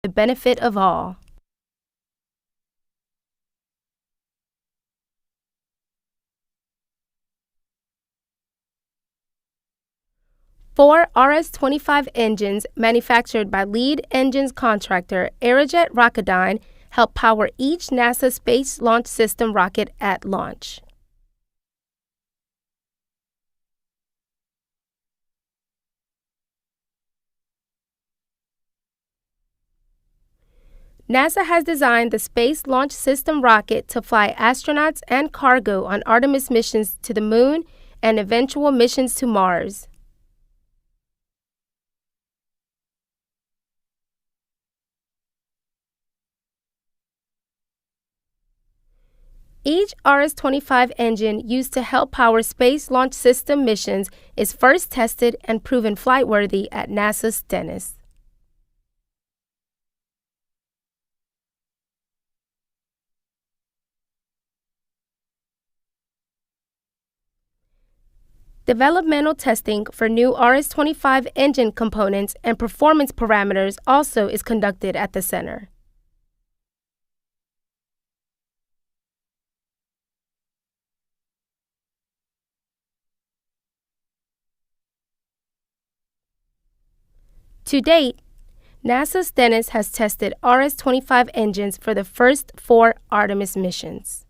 the benefit of all. Four RS-25 engines manufactured by lead engines contractor Aerojet Rocketdyne help power each NASA Space Launch System rocket at launch. NASA has designed the Space Launch System rocket to fly astronauts and cargo on Artemis missions to the Moon and eventual missions to Mars. Each RS-25 engine used to help power Space Launch System missions is first tested and proven flight-worthy at NASA's Stennis. Developmental testing for new RS-25 engine components and performance parameters also is conducted at the center. To date, NASA Stennis has tested RS-25 engines for the first 4 Artemis missions.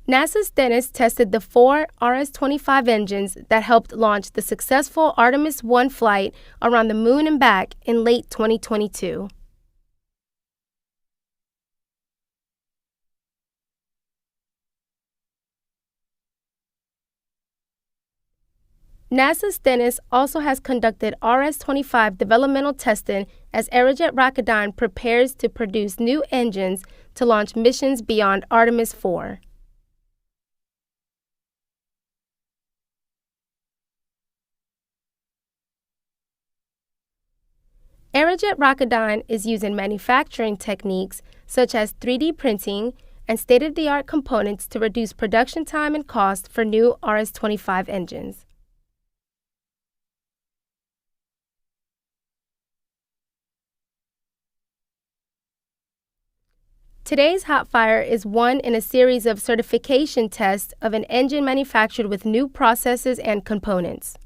NASA Stennis tested the 4 RS-25 engines that helped launch the successful Artemis I flight around the Moon and back in late 2022. NASA Stennis also has conducted RS-25 developmental testing as Aerojet Rocketdyne prepares to produce new engines to launch missions beyond Artemis IV. Aerojet Rocketdyne is using manufacturing techniques such as 3D printing and state-of-the-art components to reduce production time and cost for new RS-25 engines. Today's hot fire is one in a series of certification tests of an engine manufactured with new processes and components.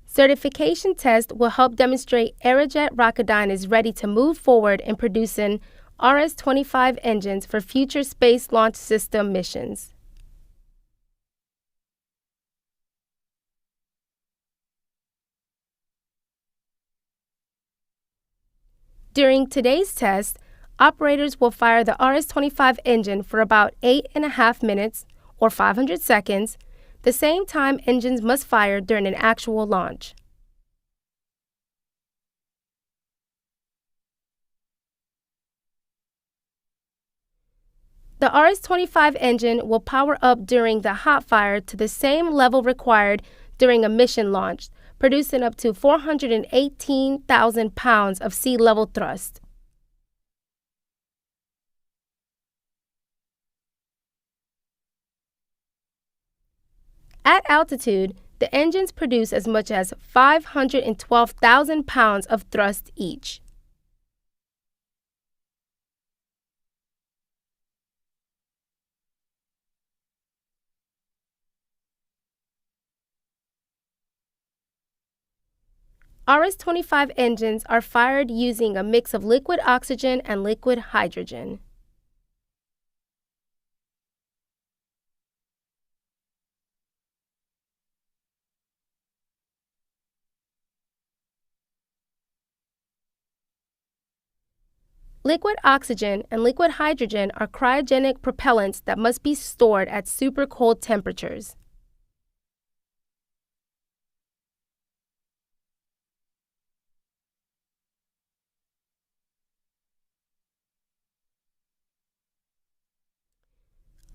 Certification tests will help demonstrate Aerojet Rocketdyne is ready to move forward in producing RS-25 engines for future Space Launch System missions. During today's test, operators will fire the RS-25 engine for about 8.5 minutes, or 500 seconds, the same time engines must fire during an actual launch. The RS-25 engine will power up during the hot fire to the same level required during a mission launch, producing up to 418,000 pounds of sea-level thrust. At altitude, the engines produce as much as 512,000 pounds of thrust each. RS-25 engines are fired using a mix of liquid oxygen and liquid hydrogen. Liquid oxygen and liquid hydrogen are cryogenic propellants that must be stored at super cold temperatures.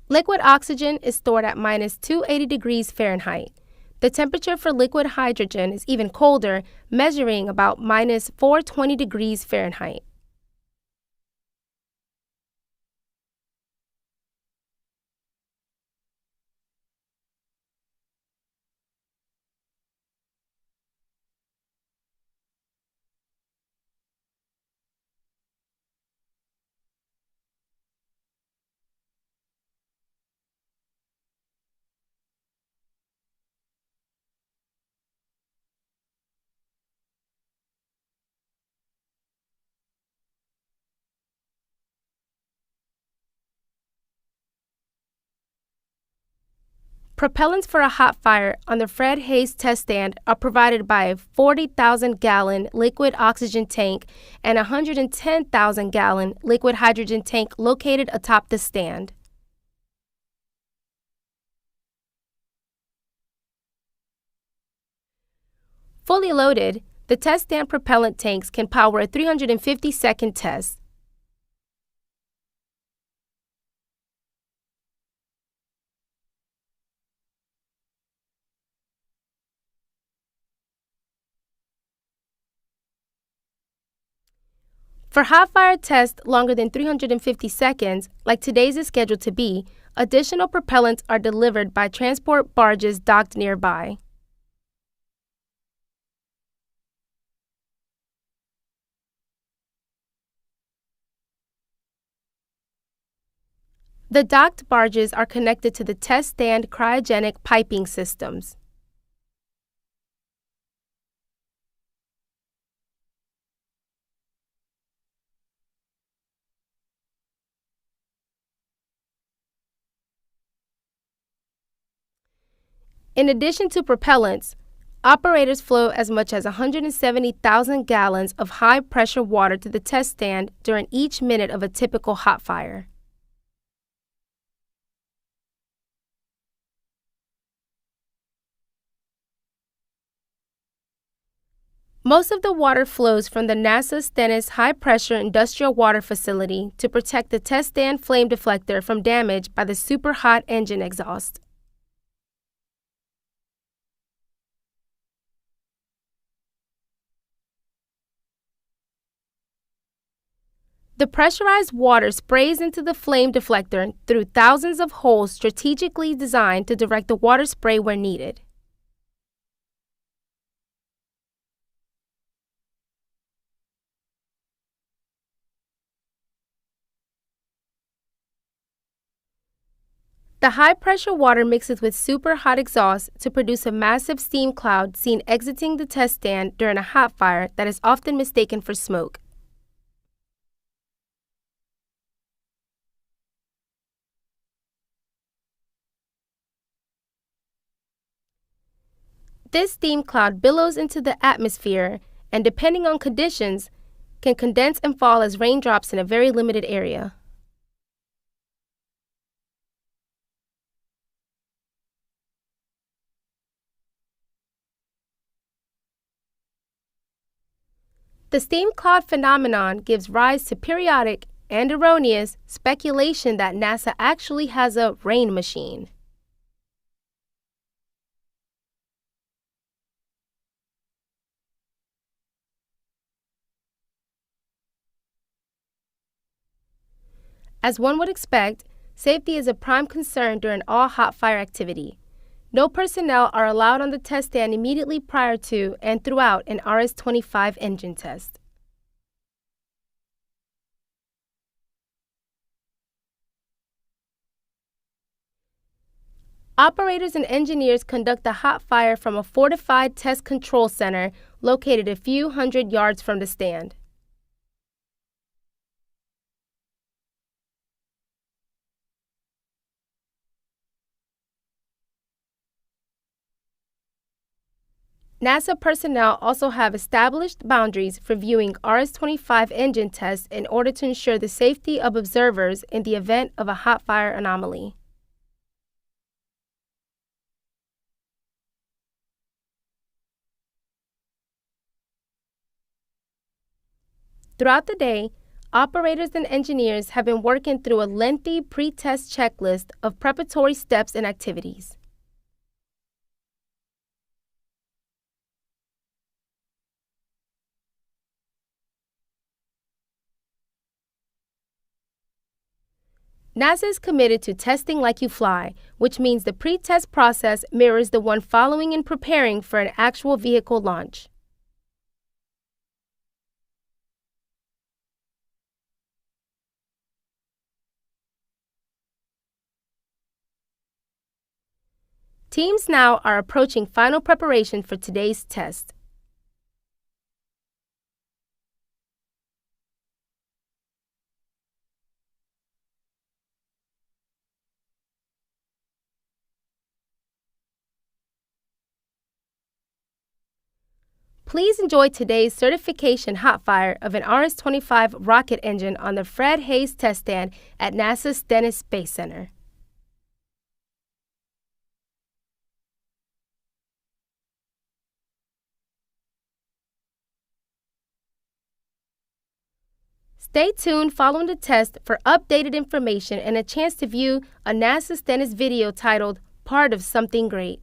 Liquid oxygen is stored at -280 degrees Fahrenheit, The temperature for liquid hydrogen is even colder, measuring about minus 420 degrees Fahrenheit. Propellants for a hot fire on the Fred Haise Test Stand are provided by a 40,000-gallon liquid oxygen tank and a 110,000-gallon liquid hydrogen tank located atop the stand. Fully loaded, the test stand propellant tanks can power a 350-second test. For hot fire tests longer than 350 seconds, like today's is scheduled to be, additional propellants are delivered by transport barges docked nearby. The docked barges are connected to the test stand cryogenic piping systems. In addition to propellants, operators flow as much as 170,000 gallons of high-pressure water to the test stand during each minute of a typical hot fire. Most of the water flows from the NASA Stennis high-pressure industrial water facility to protect the test stand flame deflector from damage by the super-hot engine exhaust. The pressurized water sprays into the flame deflector through thousands of holes strategically designed to direct the water spray where needed. The high-pressure water mixes with super-hot exhaust to produce a massive steam cloud seen exiting the test stand during a hot fire that is often mistaken for smoke. This steam cloud billows into the atmosphere and, depending on conditions, can condense and fall as raindrops in a very limited area. The steam cloud phenomenon gives rise to periodic and erroneous speculation that NASA actually has a rain machine. As one would expect, safety is a prime concern during all hot fire activity. No personnel are allowed on the test stand immediately prior to and throughout an RS-25 engine test. Operators and engineers conduct the hot fire from a fortified test control center located a few hundred yards from the stand. NASA personnel also have established boundaries for viewing RS-25 engine tests in order to ensure the safety of observers in the event of a hot fire anomaly. Throughout the day, operators and engineers have been working through a lengthy pre-test checklist of preparatory steps and activities. NASA is committed to testing like you fly, which means the pre-test process mirrors the one following in preparing for an actual vehicle launch. Teams now are approaching final preparation for today's test. Please enjoy today's certification hot fire of an RS-25 rocket engine on the Fred Haise Test Stand at NASA's Stennis Space Center. Stay tuned following the test for updated information and a chance to view a NASA Stennis video titled Part of Something Great.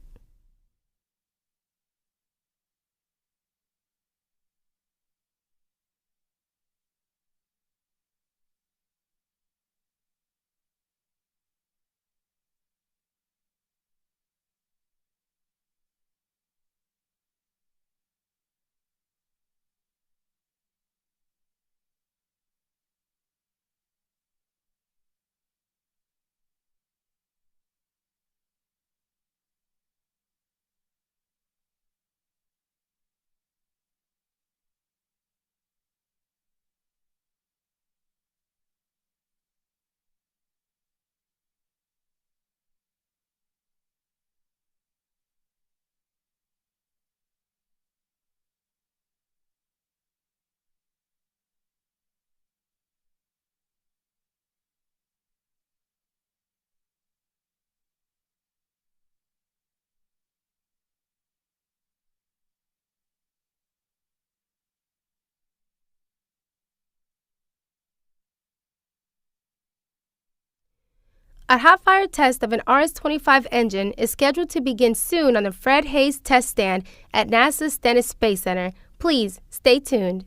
A hot-fire test of an RS-25 engine is scheduled to begin soon on the Fred Haise Test Stand at NASA's Stennis Space Center. Please stay tuned.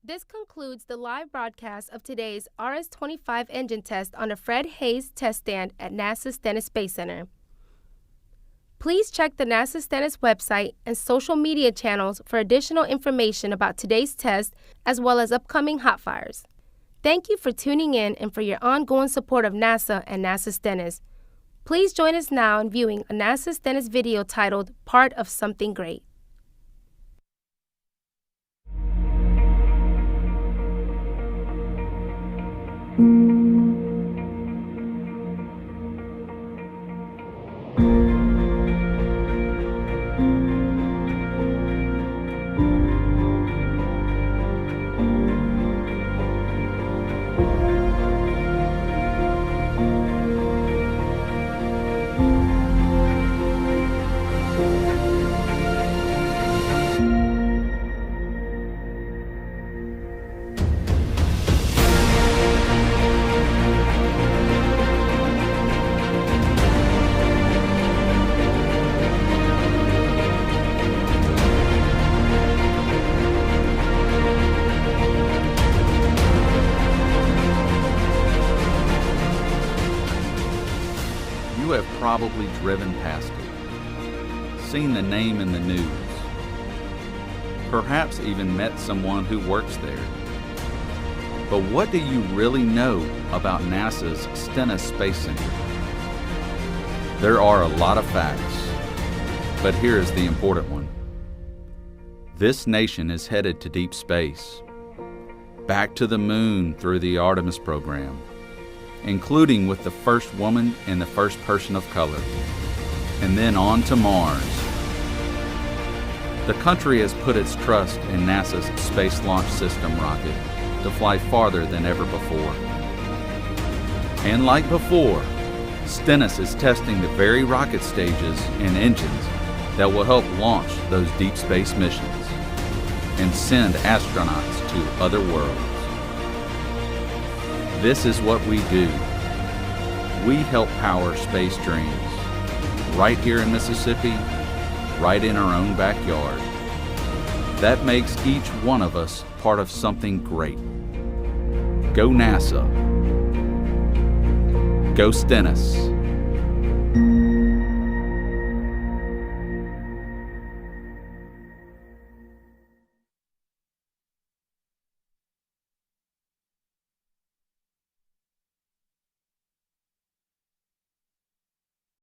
This concludes the live broadcast of today's RS-25 engine test on the Fred Haise Test Stand at NASA's Stennis Space Center. Please check the NASA Stennis website and social media channels for additional information about today's test as well as upcoming hot fires. Thank you for tuning in and for your ongoing support of NASA and NASA Stennis. Please join us now in viewing a NASA Stennis video titled Part of Something Great. You have probably driven past it, seen the name in the news, perhaps even met someone who works there. But what do you really know about NASA's Stennis Space Center? There are a lot of facts, but here is the important one. This nation is headed to deep space, back to the moon through the Artemis program, including with the first woman and the first person of color, and then on to Mars. The country has put its trust in NASA's Space Launch System rocket to fly farther than ever before. And like before, Stennis is testing the very rocket stages and engines that will help launch those deep space missions and send astronauts to other worlds. This is what we do. We help power space dreams, right here in Mississippi, right in our own backyard. That makes each one of us part of something great. Go NASA. Go Stennis.